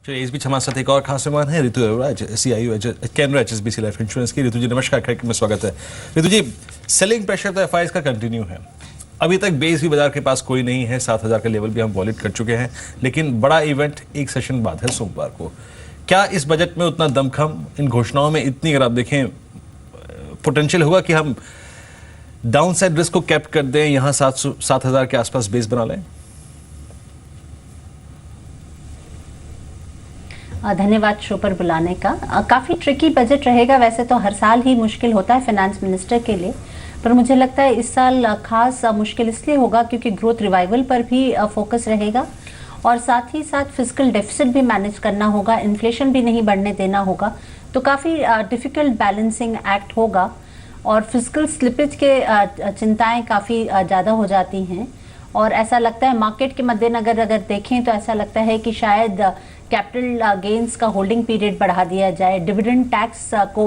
चलिए इस बीच हमारे साथ एक और खास मेहमान है Ritu Arora, CIO Canara HSBC life insurance की। ऋतु जी नमस्कार, कार्यक्रम में स्वागत है। ऋतु जी, सेलिंग प्रेशर तो एफआईआईज का कंटिन्यू है। अभी तक बेस भी बाजार के पास कोई नहीं है, 7,000 का लेवल भी हम वॉलिड कर चुके हैं, लेकिन बड़ा इवेंट एक सेशन बाद है सोमवार को। क्या इस बजट में उतना दमखम, इन घोषणाओं में इतनी, अगर आप देखें, पोटेंशियल होगा कि हम डाउन साइड रिस्क को कैप्ट कर दें, यहाँ 7,000 के आसपास बेस बना लें? धन्यवाद शो पर बुलाने का। काफ़ी ट्रिकी बजट रहेगा। वैसे तो हर साल ही मुश्किल होता है फाइनेंस मिनिस्टर के लिए, पर मुझे लगता है इस साल खास मुश्किल इसलिए होगा क्योंकि ग्रोथ रिवाइवल पर भी फोकस रहेगा और साथ ही साथ फिजिकल डेफिसिट भी मैनेज करना होगा, इन्फ्लेशन भी नहीं बढ़ने देना होगा। तो काफ़ी डिफ़िकल्ट बैलेंसिंग एक्ट होगा और फिजिकल स्लिपेज के चिंताएँ काफ़ी ज़्यादा हो जाती हैं। और ऐसा लगता है मार्केट के मद्देनजर अगर देखें तो ऐसा लगता है कि शायद कैपिटल गेन्स का होल्डिंग पीरियड बढ़ा दिया जाए, डिविडेंड टैक्स को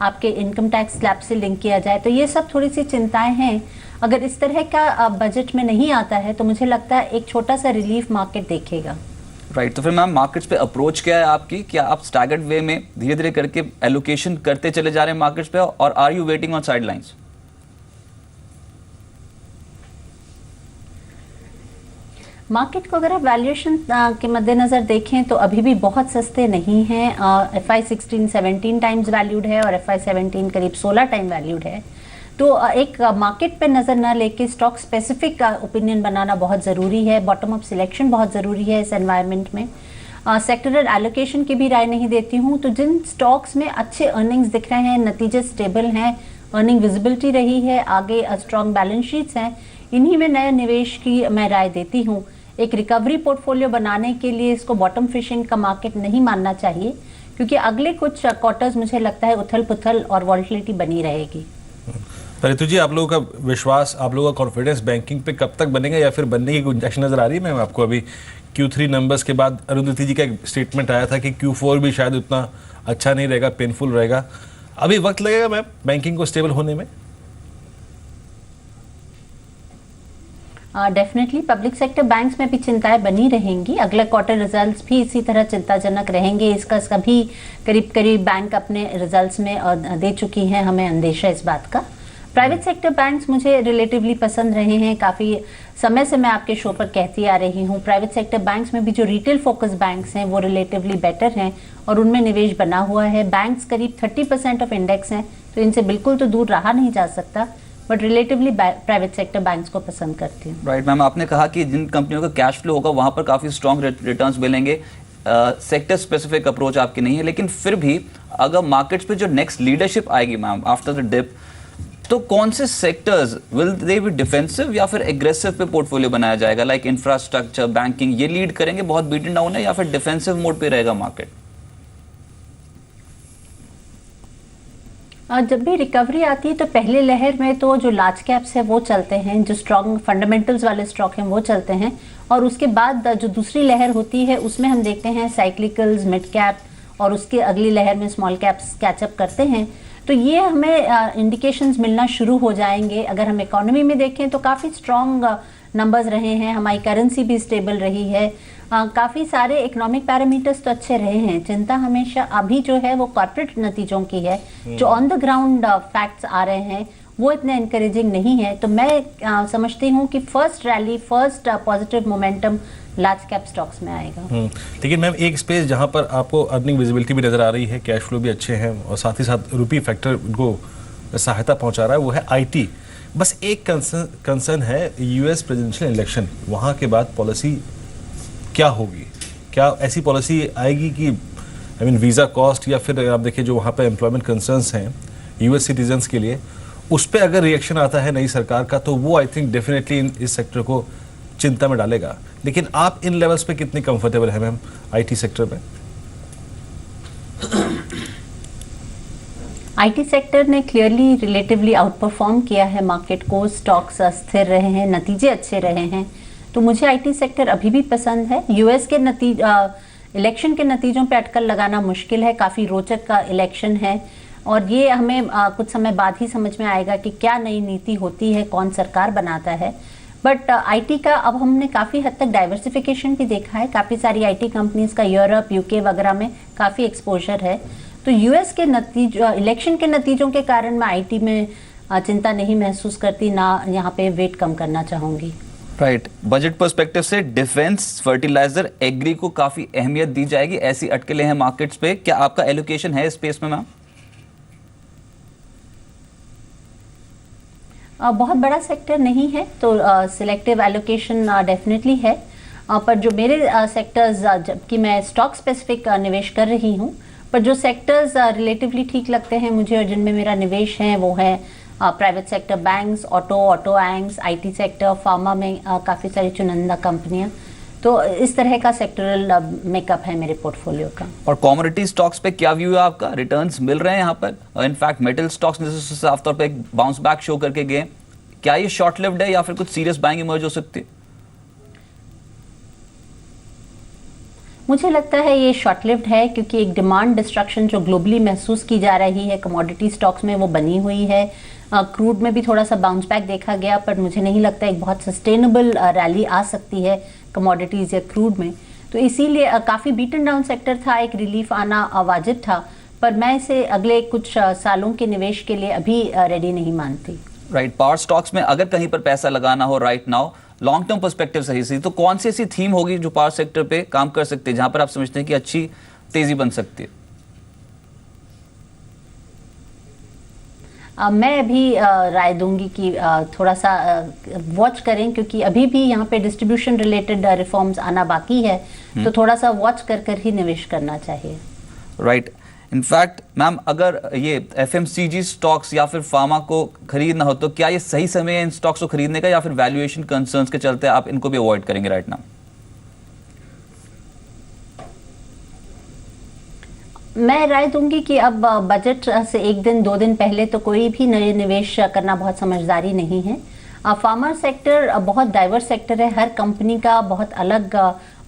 आपके इनकम टैक्स स्लैब से लिंक किया जाए। तो ये सब थोड़ी सी चिंताएं हैं। अगर इस तरह का बजट में नहीं आता है तो मुझे लगता है एक छोटा सा रिलीफ मार्केट देखेगा। राइट, तो फिर मैम मार्केट्स पे अप्रोच क्या है आपकी? क्या आप स्टैगर्ड वे में धीरे धीरे करके एलोकेशन करते चले जा रहे हैं मार्केट्स पे, और are you waiting on sidelines? Market को अगर आप वैल्यूएशन के मद्देनजर देखें तो अभी भी बहुत सस्ते नहीं हैं। FI 16 17 टाइम्स वैल्यूड है और FI 17 करीब 16 टाइम वैल्यूड है। तो एक मार्केट पे नज़र ना लेके स्टॉक स्पेसिफिक ओपिनियन बनाना बहुत ज़रूरी है। बॉटम अप सिलेक्शन बहुत ज़रूरी है इस एनवायरनमेंट में। सेक्टरल एलोकेशन की भी राय नहीं देती हूँ। तो जिन स्टॉक्स में अच्छे अर्निंग्स दिख रहे हैं, नतीजे स्टेबल हैं, अर्निंग विजिबिलिटी रही है, आगे स्ट्रॉन्ग बैलेंस शीट्स हैं, इन्हीं में नए निवेश की मैं राय देती हूँ। एक रिकवरी पोर्टफोलियो बनाने के लिए इसको बॉटम फिशिंग का मार्केट नहीं मानना चाहिए, क्योंकि अगले कुछ क्वार्टर्स मुझे लगता है उथल पुथल और वॉल्टिलिटी बनी रहेगी। ऋतु जी, आप लोगों का विश्वास, आप लोगों का कॉन्फिडेंस बैंकिंग पे कब तक बनेगा, या फिर बनने की गुंजाइश नजर आ रही है? मैम, आपको अभी Q3 नंबर्स के बाद अरुंधति जी का एक स्टेटमेंट आया था कि Q4 भी शायद उतना अच्छा नहीं रहेगा, पेनफुल रहेगा। अभी वक्त लगेगा मैम बैंकिंग को स्टेबल होने में? डेफिनेटली पब्लिक सेक्टर बैंक्स में भी चिंताएं बनी रहेंगी। अगले क्वार्टर रिजल्ट्स भी इसी तरह चिंताजनक रहेंगे। इसका सभी करीब बैंक अपने रिजल्ट्स में दे चुकी हैं हमें अंदेशा इस बात का। प्राइवेट सेक्टर बैंक्स मुझे रिलेटिवली पसंद रहे हैं। काफ़ी समय से मैं आपके शो पर कहती आ रही हूँ, प्राइवेट सेक्टर बैंक्स में भी जो रिटेल फोकस बैंक्स हैं वो रिलेटिवली बेटर हैं और उनमें निवेश बना हुआ है। बैंक्स करीब 30% ऑफ इंडेक्स हैं, तो इनसे बिल्कुल तो दूर रहा नहीं जा सकता, but relatively private sector banks को पसंद करती हूँ। राइट मैम, आपने कहा कि जिन कंपनियों का कैश फ्लो होगा वहां पर काफी स्ट्रॉन्ग रिटर्न्स मिलेंगे। सेक्टर स्पेसिफिक अप्रोच आपकी नहीं है, लेकिन फिर भी अगर मार्केट्स पे जो नेक्स्ट लीडरशिप आएगी मैम आफ्टर द डिप, तो कौन से sectors will they B defensive या फिर एग्रेसिव पे पोर्टफोलियो बनाया जाएगा? लाइक इंफ्रास्ट्रक्चर, बैंकिंग, ये लीड करेंगे, बहुत बीटन डाउन है, या फिर डिफेंसिव मोड पे रहेगा मार्केट? जब भी रिकवरी आती है तो पहले लहर में तो जो लार्ज कैप्स है वो चलते हैं, जो स्ट्रॉन्ग फंडामेंटल्स वाले स्टॉक हैं वो चलते हैं, और उसके बाद जो दूसरी लहर होती है उसमें हम देखते हैं साइक्लिकल्स, मिड कैप, और उसके अगली लहर में स्मॉल कैप्स कैचअप करते हैं। तो ये हमें इंडिकेशंस मिलना शुरू हो जाएंगे। अगर हम इकोनॉमी में देखें तो काफ़ी स्ट्रॉन्ग नंबर्स रहे हैं, हमारी करेंसी भी स्टेबल रही है, काफ़ी सारे इकोनॉमिक पैरामीटर्स तो अच्छे रहे हैं। चिंता हमेशा अभी जो है वो कॉर्पोरेट नतीजों की है। जो ऑन द ग्राउंड फैक्ट्स आ रहे हैं वो इतने इनकरेजिंग नहीं है। तो मैं समझती हूँ कि first rally, first positive momentum large cap stocks में आएगा। लेकिन मैम एक स्पेस जहाँ पर आपको अर्निंग विजिबिलिटी भी नज़र आ रही है, कैश फ्लो भी अच्छे हैं, और साथ ही साथ रुपी फैक्टर उनको सहायता पहुँचा रहा है, वो है IT। बस एक कंसर्न है US प्रेसिडेंशियल इलेक्शन, वहाँ के बाद पॉलिसी क्या होगी? क्या ऐसी पॉलिसी आएगी कि वीज़ा कॉस्ट, या फिर आप देखिए जो वहाँ पे एम्प्लॉयमेंट कंसर्न्स हैं US सिटीजन्स के लिए, उस पर अगर रिएक्शन आता है नई सरकार का तो वो आई थिंक डेफिनेटली इस सेक्टर को चिंता में डालेगा। लेकिन आप इन लेवल्स पे कितनी कंफर्टेबल है मैम IT सेक्टर में? IT सेक्टर ने क्लियरली रिलेटिवली आउट परफॉर्म किया है मार्केट को। स्टॉक्स स्थिर रहे हैं, नतीजे अच्छे रहे हैं, तो मुझे IT सेक्टर अभी भी पसंद है। US के इलेक्शन के नतीजों पे अटकल लगाना मुश्किल है। काफ़ी रोचक का इलेक्शन है और ये हमें कुछ समय बाद ही समझ में आएगा कि क्या नई नीति होती है, कौन सरकार बनाता है। बट आईटी का अब हमने काफ़ी हद तक डाइवर्सिफिकेशन भी देखा है, काफ़ी सारी आईटी कंपनीज का यूरोप यूके वगैरह में काफ़ी एक्सपोजर है। तो यूएस के नतीजों, इलेक्शन के नतीजों के कारण मैं आईटी में चिंता नहीं महसूस करती, ना यहाँ पे वेट कम करना चाहूँगी। राइट, बजट पर्सपेक्टिव से डिफेंस, फर्टिलाइजर, एग्री को काफ़ी अहमियत दी जाएगी, ऐसी अटकलें हैं मार्केट्स पे। क्या आपका एलोकेशन है इस स्पेस में मैम? बहुत बड़ा सेक्टर नहीं है, तो सिलेक्टिव एलोकेशन डेफिनेटली है। पर जो मेरे सेक्टर्स, जबकि मैं स्टॉक स्पेसिफिक निवेश कर रही हूँ, पर जो सेक्टर्स रिलेटिवली ठीक लगते हैं मुझे और जिनमें मेरा निवेश है वो है private sector, banks, auto एंग्स, IT sector, pharma में काफ़ी सारी चुनिंदा कंपनियाँ। तो इस तरह का सेक्टरल मेकअप है मेरे पोर्टफोलियो का। और कमोडिटी स्टॉक्स पे क्या व्यू है आपका? रिटर्न्स मिल रहे हैं यहाँ पर? इनफैक्ट मेटल स्टॉक्स ने साफ तौर पे एक बाउंस बैक शो करके गए। क्या ये शॉर्ट लिव्ड है या फिर कुछ सीरियस बाइंग इमर्ज हो सकती है? मुझे लगता है ये शॉर्ट लिव्ड है, क्योंकि एक डिमांड डिस्ट्रक्शन जो ग्लोबली महसूस की जा रही है कमोडिटी स्टॉक्स में वो बनी हुई है। क्रूड में भी थोड़ा सा बाउंस बैक देखा गया, पर मुझे नहीं लगता एक बहुत सस्टेनेबल रैली आ सकती है कमोडिटीज़ या क्रूड में। तो इसीलिए काफ़ी बीटन डाउन सेक्टर था, एक रिलीफ आना वाजिब था, पर मैं इसे अगले कुछ सालों के निवेश के लिए अभी रेडी नहीं मानती। राइट, पावर स्टॉक्स में अगर कहीं पर पैसा लगाना हो right now, long term perspective सही तो कौन सी ऐसी थीम होगी जो पावर सेक्टर पे काम कर सकती है, जहां पर आप समझते हैं कि अच्छी तेजी बन सकती है? मैं अभी राय दूंगी कि थोड़ा सा वॉच करें, क्योंकि अभी भी यहाँ पे डिस्ट्रीब्यूशन रिलेटेड रिफॉर्म्स आना बाकी है, तो थोड़ा सा वॉच कर ही निवेश करना चाहिए। राइट, इनफैक्ट मैम अगर ये एफएमसीजी स्टॉक्स या फिर फार्मा को खरीदना हो तो क्या ये सही समय है इन स्टॉक्स को खरीदने का, या फिर वैल्यूएशन कंसर्न्स के चलते आप इनको भी अवॉइड करेंगे राइट नाउ? मैं राय दूंगी कि अब बजट से एक दिन दो दिन पहले तो कोई भी नए निवेश करना बहुत समझदारी नहीं है। फार्मा सेक्टर बहुत डाइवर्स सेक्टर है, हर कंपनी का बहुत अलग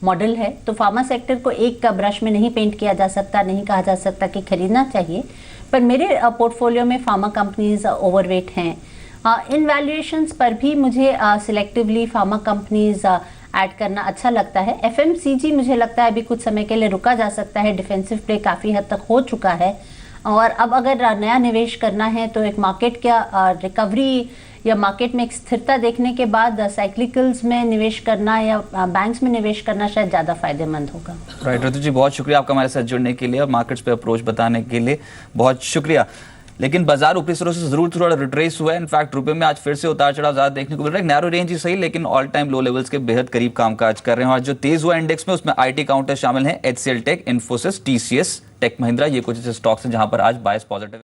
मॉडल है, तो फार्मा सेक्टर को एक ब्रश में नहीं पेंट किया जा सकता, नहीं कहा जा सकता कि खरीदना चाहिए। पर मेरे पोर्टफोलियो में फार्मा कंपनीज ओवरवेट हैं। इन वैल्यूएशंस पर भी मुझे सिलेक्टिवली फार्मा कंपनीज ऐड करना अच्छा लगता है। एफएमसीजी मुझे लगता है अभी कुछ समय के लिए रुका जा सकता है, डिफेंसिव प्ले काफ़ी हद तक हो चुका है, और अब अगर नया निवेश करना है तो एक मार्केट का रिकवरी या मार्केट में एक स्थिरता देखने के बाद साइक्लिकल्स में निवेश करना या बैंक्स में निवेश करना शायद ज़्यादा फायदेमंद होगा। राइट ऋतु जी, बहुत शुक्रिया आपका हमारे साथ जुड़ने के लिए और मार्केट्स पे अप्रोच बताने के लिए, बहुत शुक्रिया। लेकिन बाजार ऊपरी स्तरों से जरूर थोड़ा रिट्रेस हुआ है। इनफैक्ट रुपए में आज फिर से उतार चढ़ाव ज्यादा देखने को मिल रहा है। नैरो रेंज ही सही, लेकिन ऑल टाइम लो लेवल्स के बेहद करीब कामकाज कर रहे हैं। और जो तेज हुआ इंडेक्स में उसमें आईटी काउंटर शामिल हैं, HCL Tech, Infosys, TCS, Tech Mahindra, ये कुछ ऐसे स्टॉक्स हैं जहां पर आज बायस पॉजिटिव